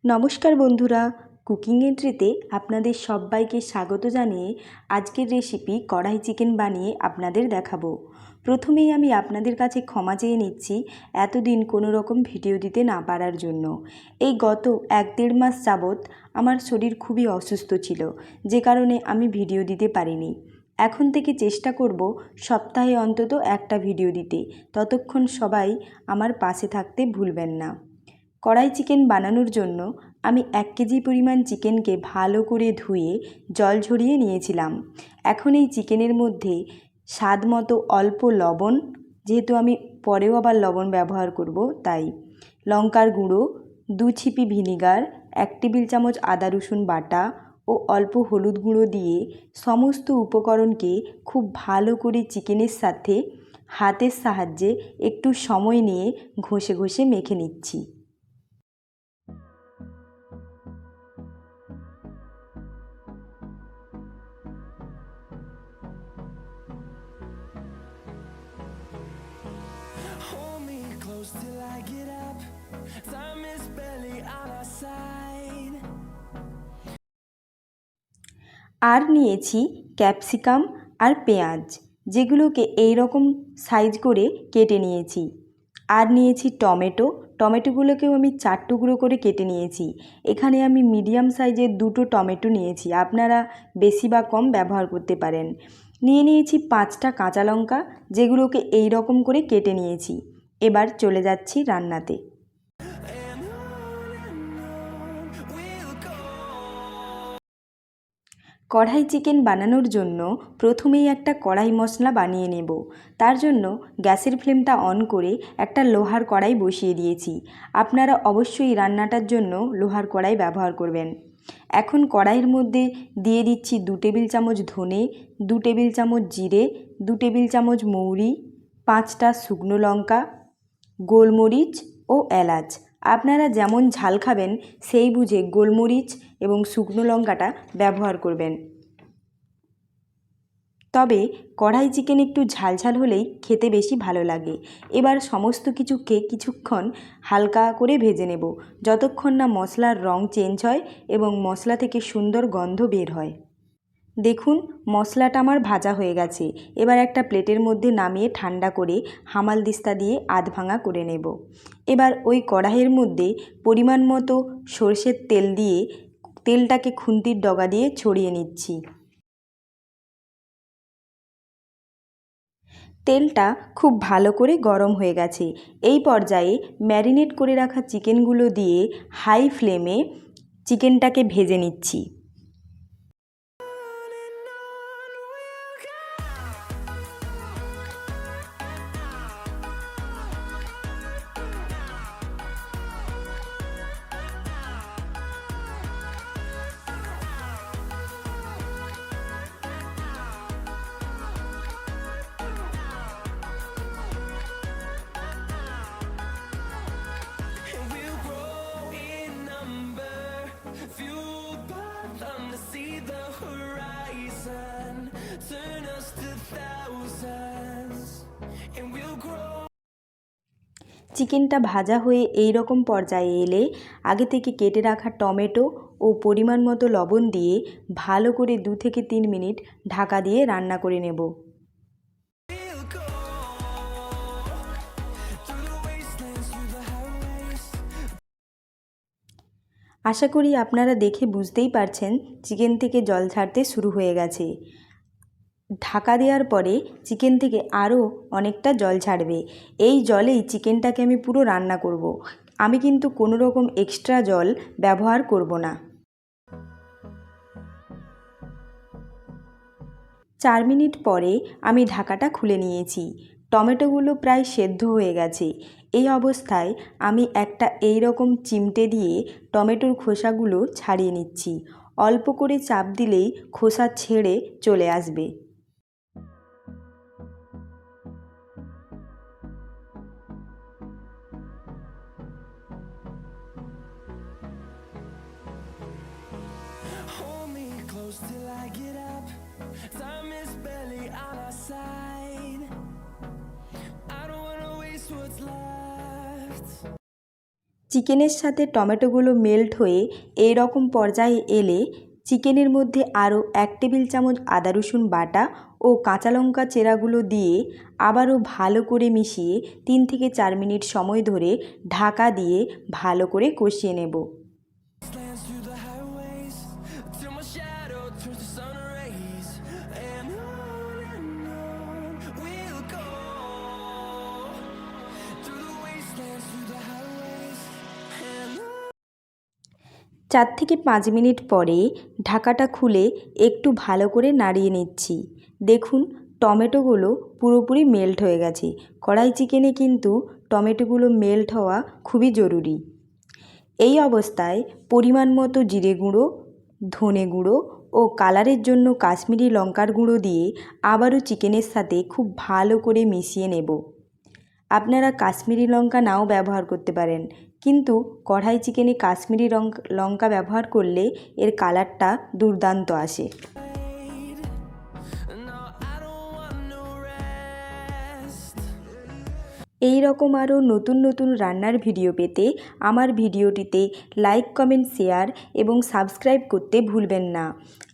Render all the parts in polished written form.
নমস্কার বন্ধুরা, কুকিং এন্ট্রিতে আপনাদের সবাইকে স্বাগত জানিয়ে আজকের রেসিপি কড়াই চিকেন বানিয়ে আপনাদের দেখাবো। প্রথমেই আমি আপনাদের কাছে ক্ষমা চেয়ে নিচ্ছি এতদিন কোনো রকম ভিডিও দিতে না পারার জন্য। এই গত 1-1.5 মাস যাবৎ আমার শরীর খুবই অসুস্থ ছিল, যে কারণে আমি ভিডিও দিতে পারিনি। এখন থেকে চেষ্টা করব সপ্তাহে অন্তত একটা ভিডিও দিতে। ততক্ষণ সবাই আমার পাশে থাকতে ভুলবেন না। কড়াই চিকেন বানানোর জন্য আমি 1 কেজি পরিমাণ চিকেনকে ভালো করে ধুয়ে জল ঝরিয়ে নিয়েছিলাম। এখন এই চিকেনের মধ্যে স্বাদ মতো অল্প লবণ, যেহেতু আমি পরেও আবার লবণ ব্যবহার করব তাই, লঙ্কার গুঁড়ো, 2 ছিপি ভিনিগার, 1 টেবিল চামচ আদা রসুন বাটা ও অল্প হলুদ গুঁড়ো দিয়ে সমস্ত উপকরণকে খুব ভালো করে চিকেনের সাথে হাতের সাহায্যে একটু সময় নিয়ে ঘষে ঘষে মেখে নিচ্ছি। Hold me close till I get up. Time is barely on our side. আর নিয়েছি ক্যাপসিকাম আর পেঁয়াজ, যেগুলোকে এই রকম সাইজ করে কেটে নিয়েছি। আর নিয়েছি টমেটোগুলোকেও আমি 4 টুকরো করে কেটে নিয়েছি। এখানে আমি মিডিয়াম সাইজের 2টো টমেটো নিয়েছি, আপনারা বেশি বা কম ব্যবহার করতে পারেন। নিয়েছি 5টা কাঁচা লঙ্কা, যেগুলোকে এই রকম করে কেটে নিয়েছি। এবার চলে যাচ্ছি রান্নাতে। And on we'll go. কড়াই চিকেন বানানোর জন্য প্রথমেই একটা কড়াই মশলা বানিয়ে নেব। তার জন্য গ্যাসের ফ্লেমটা অন করে একটা লোহার কড়াই বসিয়ে দিয়েছি। আপনারা অবশ্যই রান্নাটার জন্য লোহার কড়াই ব্যবহার করবেন। এখন কড়াইয়ের মধ্যে দিয়ে দিচ্ছি 2 টেবিল চামচ ধনে, 2 টেবিল চামচ জিরে, 2 টেবিল চামচ মৌরি, 5টা শুকনো লঙ্কা, গোলমরিচ ও এলাচ। আপনারা যেমন ঝাল খাবেন সেই বুঝে গোলমরিচ এবং শুকনো লঙ্কাটা ব্যবহার করবেন। তবে কড়াই চিকেন একটু ঝালঝাল হলেই খেতে বেশি ভালো লাগে। এবার সমস্ত কিছুকে কিছুক্ষণ হালকা করে ভেজে নেব, যতক্ষণ না মশলার রং চেঞ্জ হয় এবং মশলা থেকে সুন্দর গন্ধ বের হয়। দেখুন, মশলাটা আমার ভাজা হয়ে গেছে। এবার একটা প্লেটের মধ্যে নামিয়ে ঠান্ডা করে হামালদিস্তা দিয়ে আধ ভাঙা করে নেব। এবার ওই কড়াইয়ের মধ্যে পরিমাণ মতো সরষের তেল দিয়ে তেলটাকে খুন্তির ডগা দিয়ে ছড়িয়ে নিচ্ছি। তেলটা খুব ভালো করে গরম হয়ে গেছে। এই পর্যায়ে ম্যারিনেট করে রাখা চিকেনগুলো দিয়ে হাই ফ্লেমে চিকেনটাকে ভেজে নিচ্ছি। And we'll grow in number, fueled by them to see the horizon, turn us to thousands. And we'll grow. চিকেনটা ভাজা হয়ে এই রকম পর্যায়ে এলে আগে থেকে কেটে রাখা টমেটো ও পরিমাণ মতো লবণ দিয়ে ভালো করে 2 থেকে 3 মিনিট ঢাকা দিয়ে রান্না করে নেব। We'll go through the wastelands, through the highways. আশা করি আপনারা দেখে বুঝতেই পারছেন চিকেন থেকে জল ছাড়তে শুরু হয়ে গেছে। ঢাকা দেওয়ার পরে চিকেন থেকে আরও অনেকটা জল ছাড়বে। এই জলেই চিকেনটাকে আমি পুরো রান্না করব। আমি কিন্তু কোনো রকম এক্সট্রা জল ব্যবহার করব না। 4 মিনিট পরে আমি ঢাকাটা খুলে নিয়েছি। টমেটোগুলো প্রায় সেদ্ধ হয়ে গেছে। এই অবস্থায় আমি একটা এই রকম চিমটে দিয়ে টমেটোর খোসাগুলো ছাড়িয়ে নিচ্ছি। অল্প করে চাপ দিলেই খোসা ছেড়ে চলে আসবে। Hold me close till I get up. Time is barely on our side. I don't wanna waste what's left. চিকেনের সাথে টমেটোগুলো মেল্ট হয়ে এই রকম পর্যায়ে এলে চিকেনের মধ্যে আরও 1 টেবিল চামচ আদা রসুন বাটা ও কাঁচা লঙ্কা চেরাগুলো দিয়ে আবারও ভালো করে মিশিয়ে 3 থেকে 4 মিনিট সময় ধরে ঢাকা দিয়ে ভালো করে কষিয়ে নেব। Lands through the highways till my shadow turns to sun rays, and on we'll go through the wastelands, through the highways, and on. 4 থেকে 5 মিনিট পরে ঢাকাটা খুলে একটু ভালো করে নাড়িয়ে নিচ্ছি। দেখুন টমেটোগুলো পুরোপুরি মেল্ট হয়ে গেছে। কড়াই চিকেনে কিন্তু টমেটোগুলো মেল্ট হওয়া খুবই জরুরি। এই অবস্থায় পরিমাণ মতো জিরে গুঁড়ো, ধনে গুঁড়ো ও কালারের জন্য কাশ্মীরি লঙ্কার গুঁড়ো দিয়ে আবারও চিকেনের সাথে খুব ভালো করে মিশিয়ে নেব। আপনারা কাশ্মীরি লঙ্কা নাও ব্যবহার করতে পারেন, কিন্তু কড়াই চিকেনে কাশ্মীরি লঙ্কা ব্যবহার করলে এর কালারটা দুর্দান্ত আসে। No, I don't want no rest. এই রকম আরও নতুন নতুন রান্নার ভিডিও পেতে আমার ভিডিওটিতে লাইক, কমেন্ট, শেয়ার এবং সাবস্ক্রাইব করতে ভুলবেন না।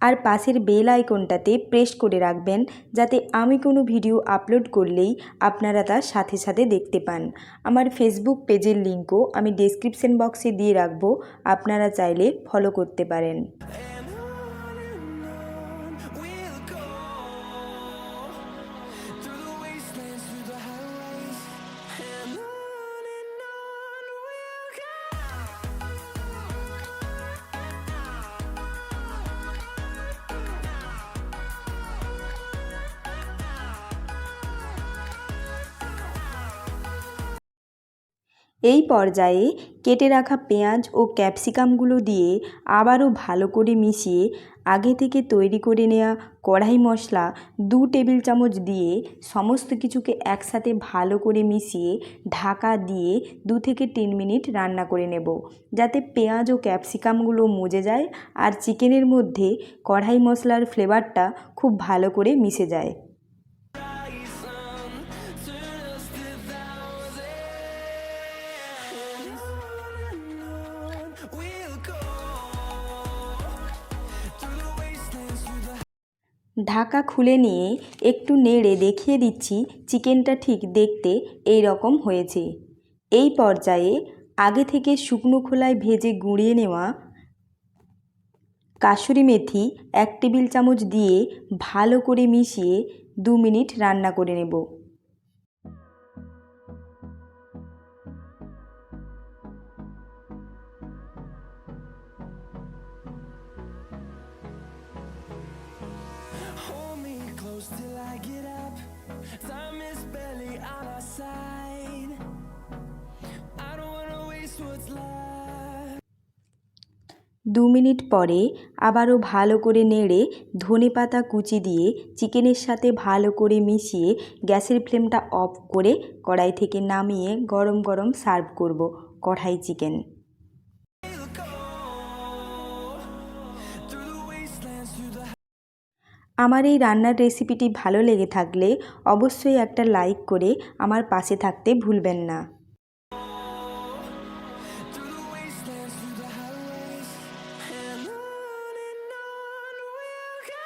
আর পাশের বেল আইকনটাতে প্রেস করে রাখবেন, যাতে আমি কোনো ভিডিও আপলোড করলেই আপনারা তার সাথে সাথে দেখতে পান। আমার ফেসবুক পেজের লিঙ্কও আমি ডেসক্রিপশন বক্সে দিয়ে রাখবো, আপনারা চাইলে ফলো করতে পারেন। And on we'll go through the wastelands, through the highways, and on we'll go. এই পর্যায়ে কেটে রাখা পেঁয়াজ ও ক্যাপসিকামগুলো দিয়ে আবারও ভালো করে মিশিয়ে আগে থেকে তৈরি করে নেওয়া কড়াই মশলা 2 টেবিল চামচ দিয়ে সমস্ত কিছুকে একসাথে ভালো করে মিশিয়ে ঢাকা দিয়ে 2 থেকে 3 মিনিট রান্না করে নেব, যাতে পেঁয়াজ ও ক্যাপসিকামগুলো মজে যায় আর চিকেনের মধ্যে কড়াই মশলার ফ্লেভারটা খুব ভালো করে মিশে যায়। ঢাকা খুলে নিয়ে একটু নেড়ে দেখিয়ে দিচ্ছি চিকেনটা ঠিক দেখতে এই রকম হয়েছে। এই পর্যায়ে আগে থেকে শুকনো খোলায় ভেজে গুঁড়িয়ে নেওয়া কাসুরি মেথি 1 টেবিল চামচ দিয়ে ভালো করে মিশিয়ে 2 মিনিট রান্না করে নেব। Hold me close till I get up. Time is barely on our side. I don't wanna waste what's left. 2 minute পরে আবারও ভালো করে নেড়ে ধনেপাতা কুচি দিয়ে চিকেনের সাথে ভালো করে মিশিয়ে গ্যাসের ফ্লেমটা অফ করে কড়াই থেকে নামিয়ে গরম গরম সার্ভ করব কড়াই chicken. We'll go through the wastelands, through the আমার এই রান্নার রেসিপিটি ভালো লেগে থাকলে অবশ্যই একটা লাইক করে আমার পাশে থাকতে ভুলবেন না। through the wastelands, through the highways, and on we'll go.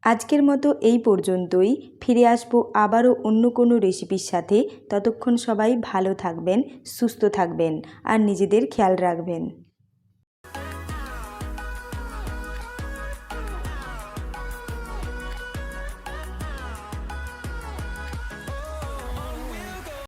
আজকের মতো এই পর্যন্তই। ফিরে আসবো আবারও অন্য কোনো রেসিপির সাথে। ততক্ষণ সবাই ভালো থাকবেন, সুস্থ থাকবেন আর নিজেদের খেয়াল রাখবেন।